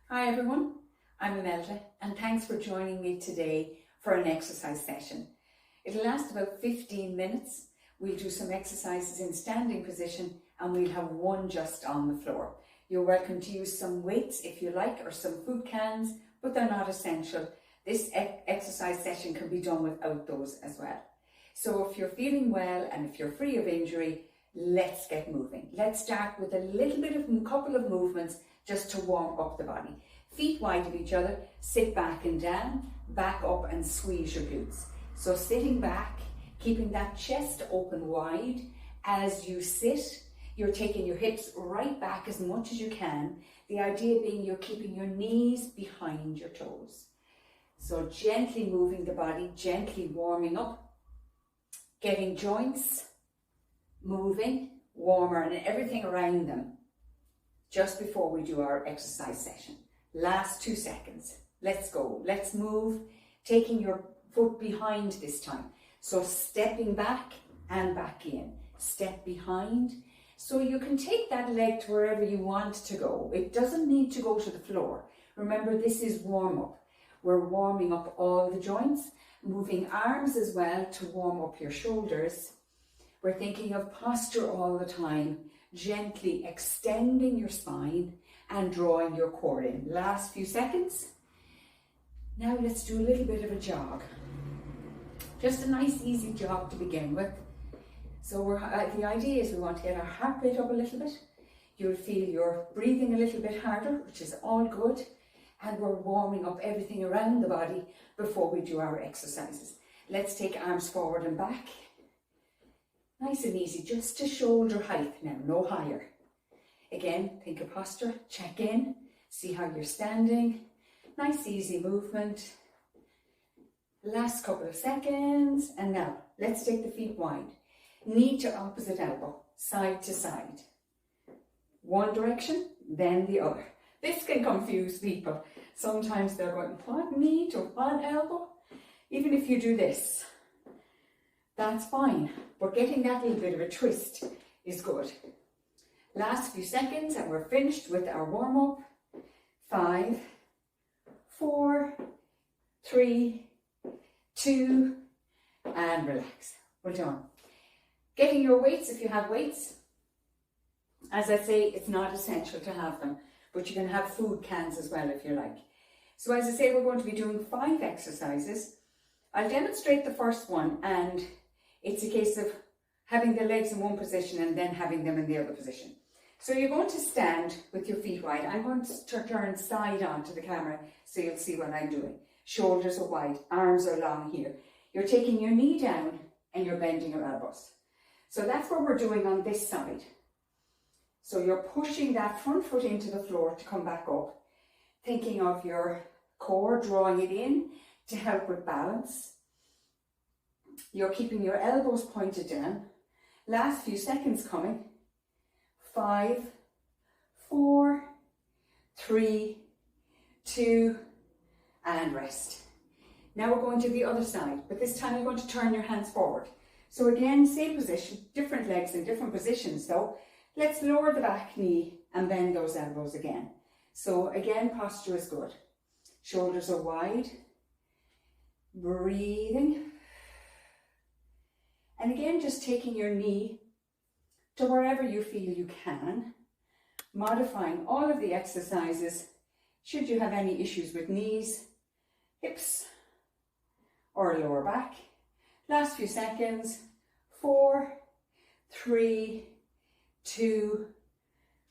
Hi everyone, I'm Imelda and thanks for joining me today for an exercise session. It'll last about 15 minutes. We'll do some exercises in standing position and we'll have one just on the floor. You're welcome to use some weights if you like or some food cans, but they're not essential. This exercise session can be done without those as well. So if you're feeling well and if you're free of injury, let's get moving. Let's start with a couple of movements just to warm up the body. Feet wide of each other, sit back and down, back up and squeeze your glutes. So sitting back, keeping that chest open wide. As you sit, you're taking your hips right back as much as you can. The idea being you're keeping your knees behind your toes. So gently moving the body, gently warming up, getting joints moving, warmer and everything around them just before we do our exercise session. Last 2 seconds. Let's go. Let's move, taking your foot behind this time. So stepping back and back in. Step behind. So you can take that leg to wherever you want to go. It doesn't need to go to the floor. Remember, this is warm up. We're warming up all the joints, moving arms as well to warm up your shoulders. We're thinking of posture all the time, gently extending your spine and drawing your core in. Last few seconds. Now let's do a little bit of a jog. Just a nice easy jog to begin with. So the idea is we want to get our heart rate up a little bit. You'll feel you're breathing a little bit harder, which is all good. And we're warming up everything around the body before we do our exercises. Let's take arms forward and back. Nice and easy, just to shoulder height now, no higher. Again, think of posture, check in, see how you're standing. Nice easy movement. Last couple of seconds, and now let's take the feet wide. Knee to opposite elbow, side to side. One direction, then the other. This can confuse people. Sometimes they're going, what knee to what elbow? Even if you do this, that's fine, but getting that little bit of a twist is good. Last few seconds and we're finished with our warm-up. 5, 4, 3, 2, and relax. Well done. Getting your weights if you have weights. As I say, it's not essential to have them, but you can have food cans as well if you like. So as I say, we're going to be doing 5 exercises. I'll demonstrate the first one, and it's a case of having the legs in one position and then having them in the other position. So you're going to stand with your feet wide. I'm going to turn side on to the camera so you'll see what I'm doing. Shoulders are wide, arms are long here. You're taking your knee down and you're bending your elbows. So that's what we're doing on this side. So you're pushing that front foot into the floor to come back up. Thinking of your core, drawing it in to help with balance. You're keeping your elbows pointed down. Last few seconds coming. 5, 4, 3, 2, and rest. Now we're going to the other side, but this time you're going to turn your hands forward. So again, same position, different legs in different positions though. Let's lower the back knee and bend those elbows again. So again, posture is good. Shoulders are wide. Breathing. And again, just taking your knee to wherever you feel you can. Modifying all of the exercises should you have any issues with knees, hips, or lower back. Last few seconds. 4, 3, 2,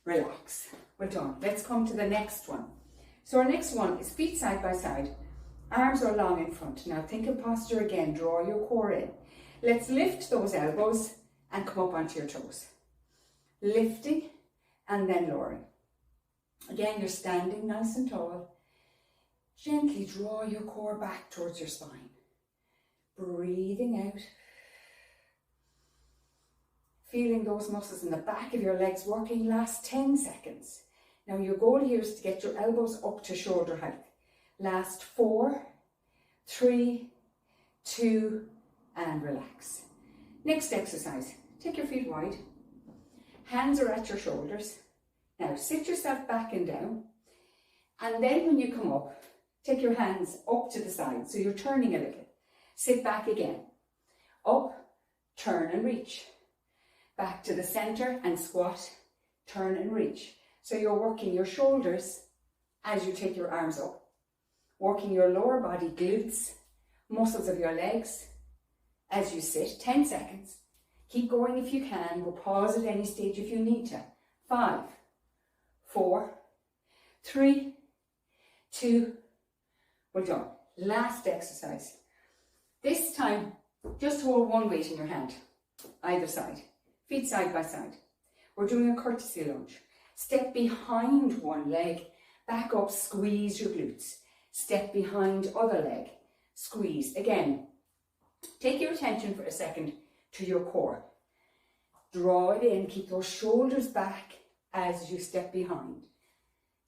relax. Well done. Let's come to the next one. So our next one is feet side by side. Arms are long in front. Now think of posture again. Draw your core in. Let's lift those elbows and come up onto your toes. Lifting and then lowering. Again, you're standing nice and tall. Gently draw your core back towards your spine. Breathing out. Feeling those muscles in the back of your legs working. Last 10 seconds. Now your goal here is to get your elbows up to shoulder height. Last 4, 3, 2, and relax. Next exercise. Take your feet wide. Hands are at your shoulders. Now sit yourself back and down. And then when you come up, take your hands up to the side, so you're turning a little. Sit back again. Up, turn and reach. Back to the center and squat, turn and reach. So you're working your shoulders as you take your arms up. Working your lower body, glutes, muscles of your legs as you sit. 10 seconds. Keep going if you can. We'll pause at any stage if you need to. 5, 4, 3, 2, we're done. Last exercise. This time, just hold one weight in your hand, either side, feet side by side. We're doing a courtesy lunge. Step behind one leg, back up, squeeze your glutes. Step behind other leg, squeeze. Again, take your attention for a second to your core. Draw it in, keep those shoulders back as you step behind.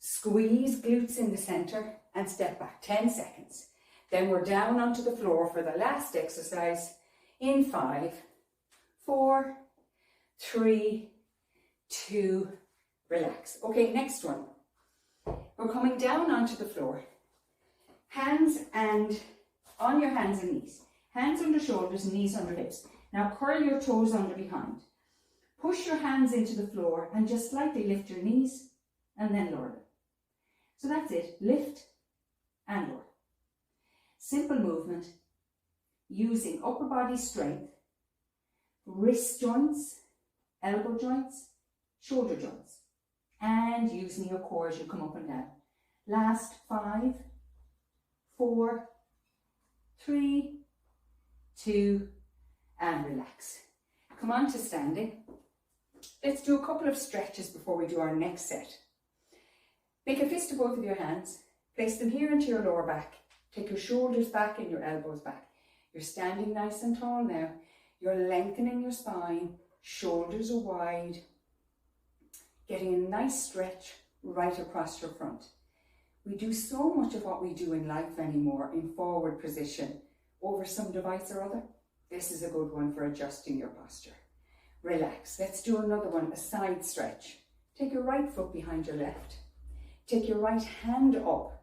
Squeeze glutes in the center and step back. 10 seconds. Then we're down onto the floor for the last exercise in 5, 4, 3, 2, relax. Okay, next one. We're coming down onto the floor. Hands and on your hands and knees. Hands under shoulders, knees under hips. Now curl your toes under behind. Push your hands into the floor and just slightly lift your knees and then lower them. So that's it. Lift and lower. Simple movement using upper body strength, wrist joints, elbow joints, shoulder joints, and using your core as you come up and down. Last 5, 4, 3, 2, and relax. Come on to standing. Let's do a couple of stretches before we do our next set. Make a fist of both of your hands. Place them here into your lower back. Take your shoulders back and your elbows back. You're standing nice and tall now. You're lengthening your spine. Shoulders are wide. Getting a nice stretch right across your front. We do so much of what we do in life anymore in forward position over some device or other. This is a good one for adjusting your posture. Relax. Let's do another one, a side stretch. Take your right foot behind your left. Take your right hand up.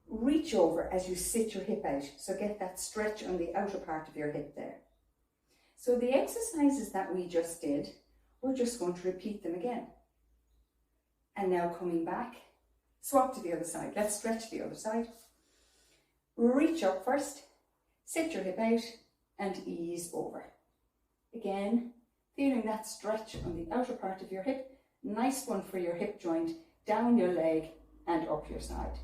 Reach over as you sit your hip out. So get that stretch on the outer part of your hip there. So the exercises that we just did, we're just going to repeat them again. And now coming back, swap to the other side. Let's stretch the other side. Reach up first, sit your hip out and ease over. Again, feeling that stretch on the outer part of your hip. Nice one for your hip joint, down your leg and up your side.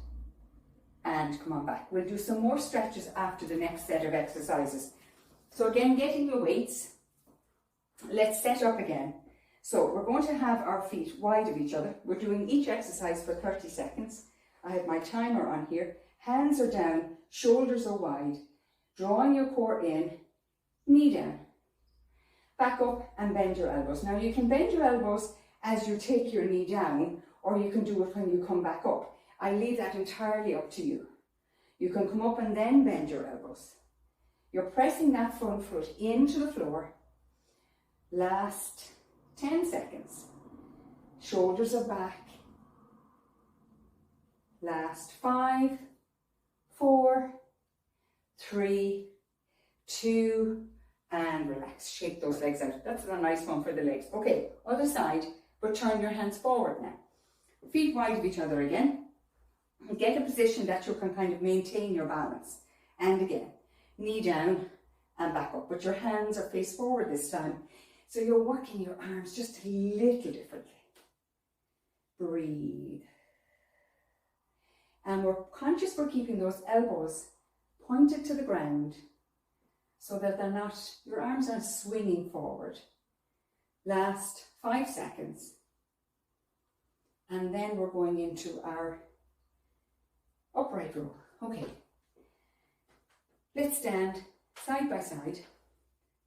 And come on back. We'll do some more stretches after the next set of exercises. So again, getting your weights. Let's set up again. So we're going to have our feet wide of each other. We're doing each exercise for 30 seconds. I have my timer on here. Hands are down, shoulders are wide. Drawing your core in, knee down. Back up and bend your elbows. Now you can bend your elbows as you take your knee down, or you can do it when you come back up. I leave that entirely up to you. You can come up and then bend your elbows. You're pressing that front foot into the floor. Last 10 seconds. Shoulders are back. Last 5, 4, 3, 2, and relax. Shake those legs out. That's a nice one for the legs. Okay, other side, but turn your hands forward now. Feet wide of each other again. Get a position that you can kind of maintain your balance. And again, knee down and back up. But your hands are face forward this time. So you're working your arms just a little differently. Breathe. And we're conscious we're keeping those elbows pointed to the ground so that they're not, your arms aren't swinging forward. Last 5 seconds. And then we're going into our upright row. Okay. Let's stand side by side.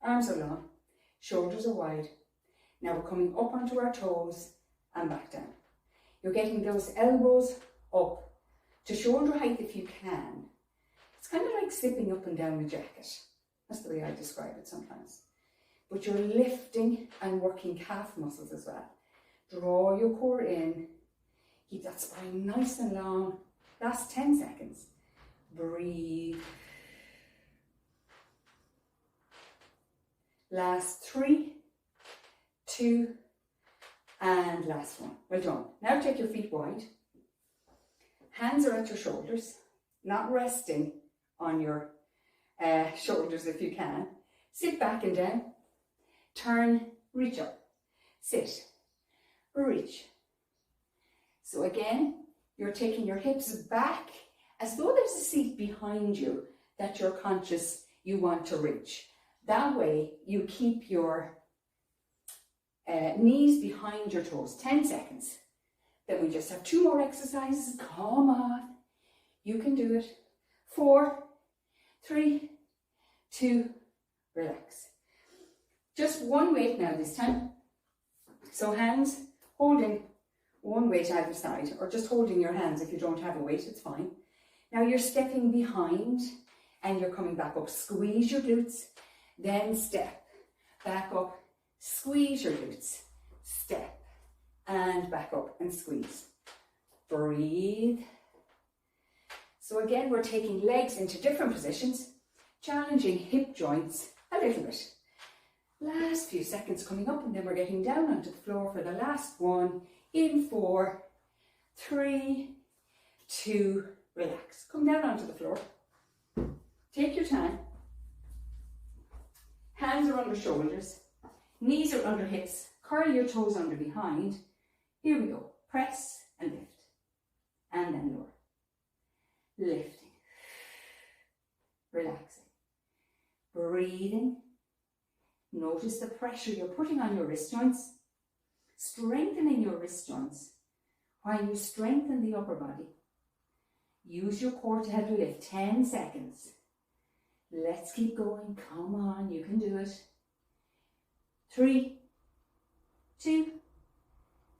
Arms are long. Shoulders are wide. Now we're coming up onto our toes and back down. You're getting those elbows up to shoulder height if you can. It's kind of like zipping up and down a jacket. That's the way I describe it sometimes. But you're lifting and working calf muscles as well. Draw your core in. Keep that spine nice and long. Last 10 seconds. Breathe. Last 3, 2, and last 1. Well done. Now take your feet wide. Hands are at your shoulders, not resting on your shoulders if you can. Sit back and down. Turn, reach up. Sit, reach. So again, you're taking your hips back as though there's a seat behind you that you're conscious you want to reach. That way you keep your knees behind your toes. 10 seconds. Then we just have 2 more exercises. Come on. You can do it. 4, 3, 2, relax. Just one weight now this time. So hands holding one weight either side, or just holding your hands. If you don't have a weight, it's fine. Now you're stepping behind and you're coming back up. Squeeze your glutes, then step back up. Squeeze your glutes, step, and back up and squeeze. Breathe. So again, we're taking legs into different positions, challenging hip joints a little bit. Last few seconds coming up, and then we're getting down onto the floor for the last one. In 4, 3, 2, relax. Come down onto the floor. Take your time. Hands are under shoulders. Knees are under hips. Curl your toes under behind. Here we go. Press and lift. And then lower. Lifting. Relaxing. Breathing. Notice the pressure you're putting on your wrist joints. Strengthening your wrist joints while you strengthen the upper body. Use your core to help you lift. 10 seconds. Let's keep going. Come on, you can do it. 3, 2,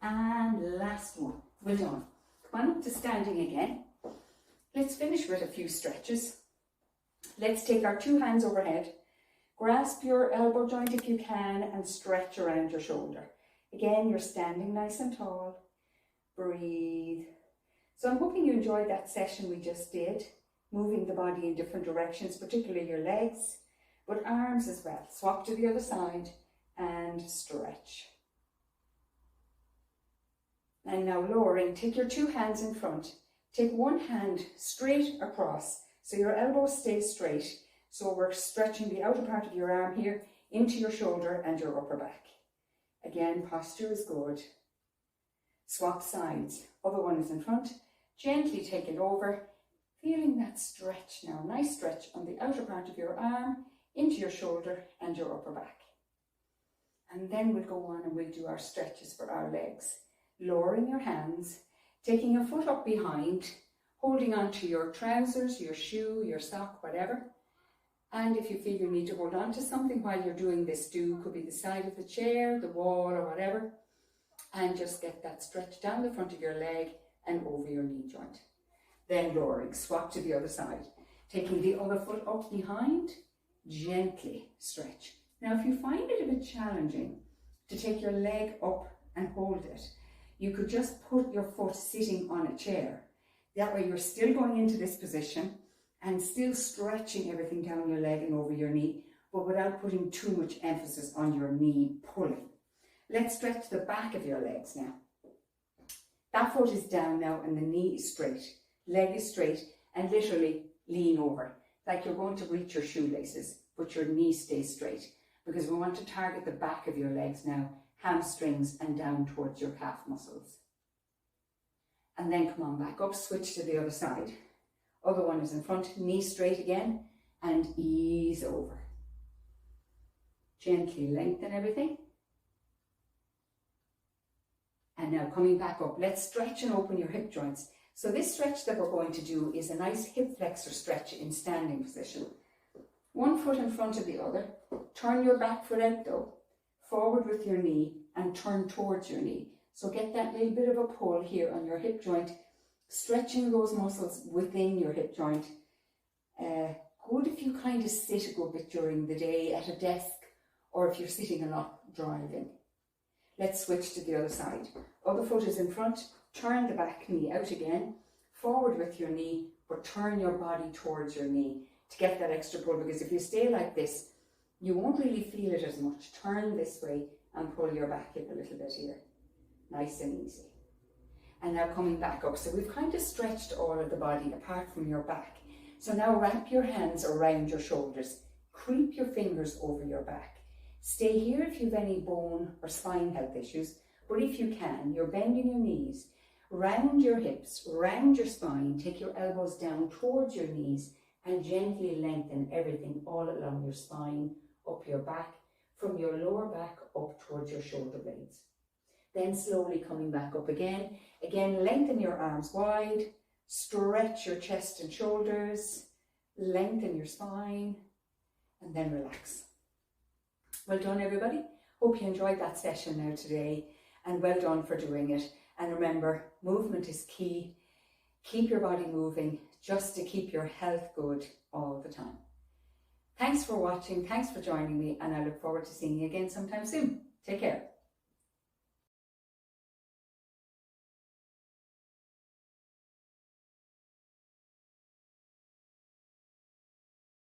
and last one. Well done. Come on up to standing again. Let's finish with a few stretches. Let's take our 2 hands overhead. Grasp your elbow joint if you can and stretch around your shoulder. Again, you're standing nice and tall. Breathe. So I'm hoping you enjoyed that session we just did, moving the body in different directions, particularly your legs, but arms as well. Swap to the other side and stretch. And now lowering, take your 2 hands in front. Take one hand straight across so your elbows stay straight. So we're stretching the outer part of your arm here into your shoulder and your upper back. Again, posture is good. Swap sides. Other one is in front. Gently take it over. Feeling that stretch now. Nice stretch on the outer part of your arm, into your shoulder and your upper back. And then we'll go on and we'll do our stretches for our legs. Lowering your hands, taking your foot up behind, holding on to your trousers, your shoe, your sock, whatever. And if you feel you need to hold on to something while you're doing this, could be the side of the chair, the wall or whatever. And just get that stretch down the front of your leg and over your knee joint. Then lowering, swap to the other side. Taking the other foot up behind, gently stretch. Now if you find it a bit challenging to take your leg up and hold it, you could just put your foot sitting on a chair. That way you're still going into this position and still stretching everything down your leg and over your knee, but without putting too much emphasis on your knee pulling. Let's stretch the back of your legs now. That foot is down now and the knee is straight. Leg is straight and literally lean over, like you're going to reach your shoelaces, but your knee stays straight, because we want to target the back of your legs now, hamstrings and down towards your calf muscles. And then come on back up, switch to the other side. Other one is in front, knee straight again, and ease over. Gently lengthen everything. And now coming back up, let's stretch and open your hip joints. So this stretch that we're going to do is a nice hip flexor stretch in standing position. One foot in front of the other. Turn your back foot out though, forward with your knee and turn towards your knee. So get that little bit of a pull here on your hip joint, stretching those muscles within your hip joint. Good if you kind of sit a good bit during the day at a desk, or if you're sitting a lot driving. Let's switch to the other side. Other foot is in front, turn the back knee out again, forward with your knee, but turn your body towards your knee to get that extra pull, because if you stay like this, you won't really feel it as much. Turn this way and pull your back hip a little bit here. Nice and easy. And now coming back up. So we've kind of stretched all of the body apart from your back. So now wrap your hands around your shoulders. Creep your fingers over your back. Stay here if you have any bone or spine health issues, but if you can, you're bending your knees, round your hips, round your spine, take your elbows down towards your knees and gently lengthen everything all along your spine, up your back, from your lower back up towards your shoulder blades. Then slowly coming back up again. Again, lengthen your arms wide, stretch your chest and shoulders, lengthen your spine, and then relax. Well done, everybody. Hope you enjoyed that session now today, and well done for doing it. And remember, movement is key. Keep your body moving just to keep your health good all the time. Thanks for watching. Thanks for joining me, and I look forward to seeing you again sometime soon. Take care.